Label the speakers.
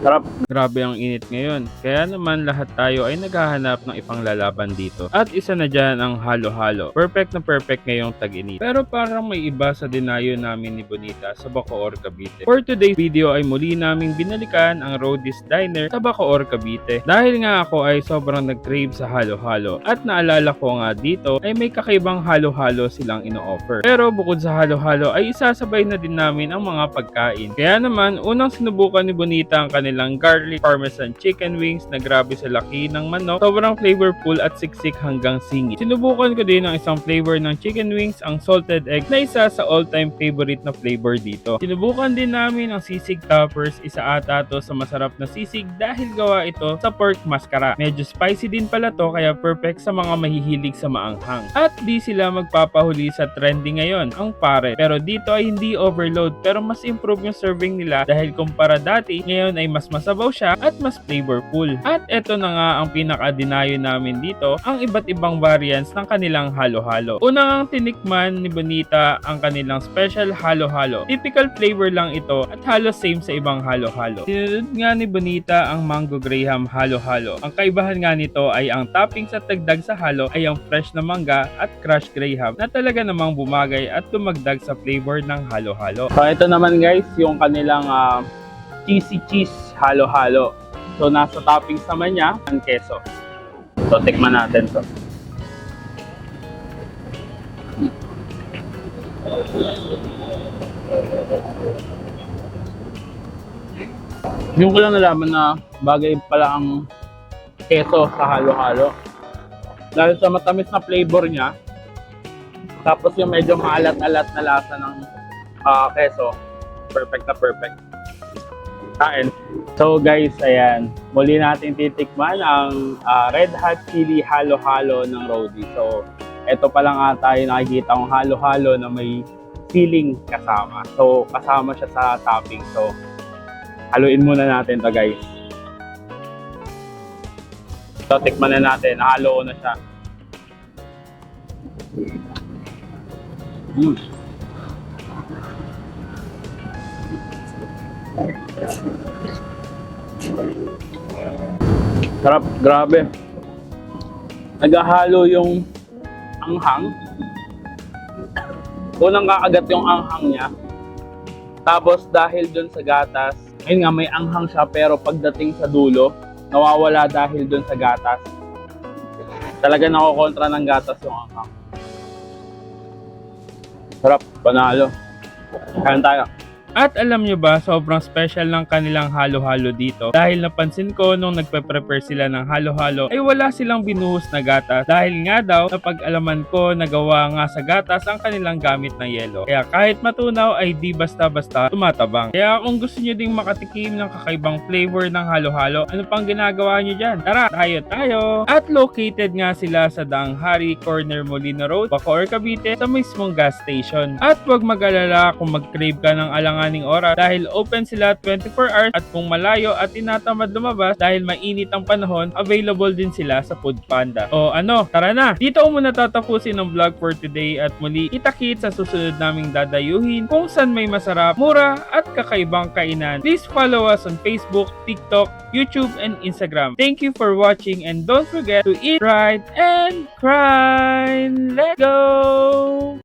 Speaker 1: Sarap. Grabe ang init ngayon. Kaya naman lahat tayo ay naghahanap ng ipanglalaban dito. At isa na dyan ang halo-halo. Perfect na perfect ngayong tag-init. Pero parang may iba sa dinayo namin ni Bonita sa Bacoor, Cavite. For today's video ay muli naming binalikan ang Roadies Diner sa Bacoor, Cavite. Dahil nga ako ay sobrang nag-crave sa halo-halo. At naalala ko nga dito ay may kakaibang halo-halo silang ino-offer. Pero bukod sa halo-halo ay isasabay na din namin ang mga pagkain. Kaya naman unang sinubukan ni Bonita ang kanilang garlic parmesan chicken wings na grabe sa laki ng manok, sobrang flavorful at siksik hanggang singit. Sinubukan ko din ang isang flavor ng chicken wings, ang salted egg na isa sa all-time favorite na flavor dito. Sinubukan din namin ang sisig toppers, isa ata to sa masarap na sisig dahil gawa ito sa pork mascara. Medyo spicy din pala to kaya perfect sa mga mahihilig sa maanghang. At di sila magpapahuli sa trending ngayon, ang pare. Pero dito ay hindi overload pero mas improve yung serving nila dahil kumpara dati, ngayon ay mas masabaw siya at mas flavorful. At eto na nga ang pinaka-dinayo namin dito, ang iba't ibang variants ng kanilang halo-halo. Unang tinikman ni Bonita ang kanilang special halo-halo. Typical flavor lang ito at halos same sa ibang halo-halo. Sinunod nga ni Bonita ang mango graham halo-halo. Ang kaibahan nga nito ay ang toppings at dagdag sa halo ay ang fresh na mangga at crushed graham na talaga namang bumagay at tumagdag sa flavor ng halo-halo. So ito naman guys yung kanilang cheesy cheese halo-halo. So nasa toppings naman niya ang keso. So tikman natin to. Yung ko lang nalaman na bagay pala ang keso sa halo-halo. Dahil sa matamis na flavor niya, tapos yung medyo maalat-alat na lasa ng keso, perfect na perfect. Kain. So guys, ayan, muli natin titikman ang Red Hot Chili Halo-Halo ng Roadies. So, ito pa lang tayo nakikita ang halo-halo na may feeling kasama. So, kasama siya sa topping. So, haluin muna natin to guys. So, tikman na natin. Halo na siya. Sarap, grabe. Naghahalo yung anghang. Unang kakagat yung anghang niya. Tapos dahil dun sa gatas, ayun nga may anghang siya pero pagdating sa dulo, nawawala dahil dun sa gatas. Talaga nakokontra ng gatas yung anghang. Sarap, panalo. Kain tayo. At alam nyo ba, sobrang special ng kanilang halo-halo dito. Dahil napansin ko nung nagpe-prepare sila ng halo-halo, ay wala silang binuhos na gatas. Dahil nga daw, napag-alaman ko, nagawa nga sa gatas ang kanilang gamit na yelo. Kaya kahit matunaw ay di basta-basta tumatabang. Kaya kung gusto nyo ding makatikim ng kakaibang flavor ng halo-halo, ano pang ginagawa nyo dyan? Tara, tayo! At located nga sila sa Daang Hari, Corner Molino Road, Bacoor, Cavite, sa mismong gas station. At huwag mag-alala kung mag-crave ka ng alanganing oras dahil open sila 24 hours at kung malayo at tinatamad lumabas dahil mainit ang panahon, available din sila sa Foodpanda. O ano, tara na! Dito ko muna tatapusin ang vlog for today at muli kita-kits sa susunod naming dadayuhin kung saan may masarap, mura at kakaibang kainan. Please follow us on Facebook, TikTok, YouTube, and Instagram. Thank you for watching and don't forget to eat right and grind. Let's go!